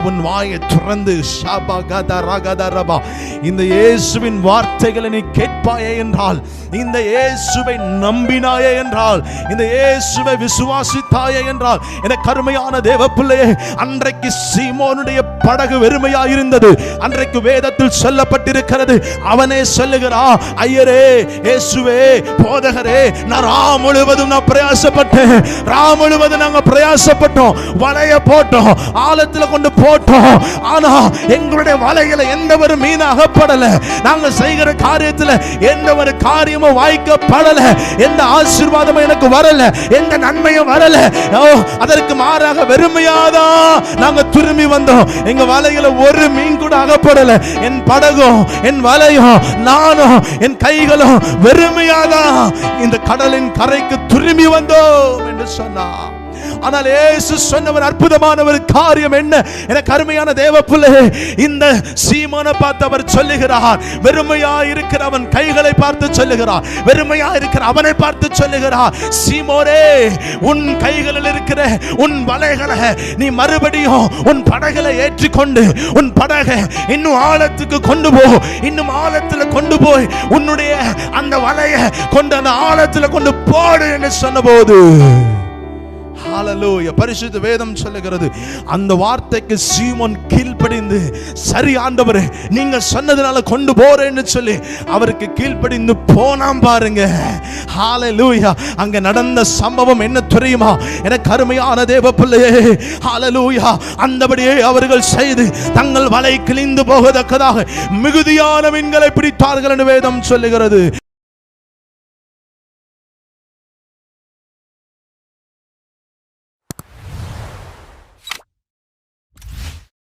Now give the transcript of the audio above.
உன் வாயை திறந்து இந்த இயேசுவின் வார்த்தைகளை நீ கேட்பாயே என்றால், இந்த இயேசுவை நம்பினாயே என்றால், இந்த இயேசுவை விசுவாசித்தாயே என்றால், என கருமையான தேவ பிள்ளையே, அன்றைக்கு சீமோனுடைய படகு வெறுமையாக இருந்தது. அன்றைக்கு வேதத்தில் சொல்லப்பட்டிருக்கிறது, அவனே சொல்லுகிறா, ஐயரே, இயேசுவே, போதகரே, நான் முழுவதும் பிரயாசப்பட்டேன், முழுவதும் நாங்க பிரயாசப்பட்டோம், வலைய போட்டோம், ஆழத்துல கொண்டு போட்டோம், ஆனா எங்களுடைய வலையில எந்த ஒரு மீன் அகப்படல, நாங்க செய்கிற காரியத்துல எந்த ஒரு காரியமும் வாய்க்கப்படல, எந்த ஆசீர்வாதமும் எனக்கு வரல, எந்த நன்மையும் வரல. அதற்கு மாறாக வெறுமையாதான் நாங்க திரும்பி வந்தோம். எங்க வலையில ஒரு மீன் கூட அகப்படல. என் படகும், என் வலையும், நானும், என் கைகளும் வெறுமையாதான் இந்த கடலின் கரைக்கு திரும்பி வந்தோம் என்று சொன்னார். ஆனால் இயேசு சொன்ன ஒரு அற்புதமான ஒரு காரியம் என்ன? எனக்கு அருமையான தேவ பிள்ளையே, இந்த சீமோனை பார்த்து அவர் சொல்லுகிறார், வெறுமையா இருக்கிற அவன் கைகளை பார்த்து சொல்லுகிறார், வெறுமையா இருக்கிற அவனை பார்த்து சொல்லுகிறார், சீமோனே, உன் கைகளில் இருக்கிற உன் வலைகளை நீ மறுபடியும் உன் படகளை ஏற்றிக்கொண்டு உன் படகை இன்னும் ஆழத்துக்கு கொண்டு போ, இன்னும் ஆழத்துல கொண்டு போய் உன்னுடைய அந்த வலையை கொண்டு அந்த ஆழத்துல கொண்டு போடு என்று சொன்னபோது, ஹல்லேலூயா, பரிசுத்த வேதம் சொல்லுகிறது, அந்த வார்த்தைக்கு சீமோன் கீழ்ப்படிந்து, சரி ஆண்டவரே, நீங்க சொன்னதுனால கொண்டு போறேன்னு சொல்லி அவருக்கு கீழ்ப்படிந்து போனாம் பாருங்க. ஹல்லேலூயா. அங்க நடந்த சம்பவம் என்ன தெரியுமா? எனக்கு அருமையான தேவ பிள்ளையே, ஹல்லேலூயா, அந்தபடியே அவர்கள் செய்து தங்கள் வலை கிழிந்து போகத்தக்கதாக மிகுதியான மீன்களை பிடித்தார்கள் என்று வேதம் சொல்லுகிறது.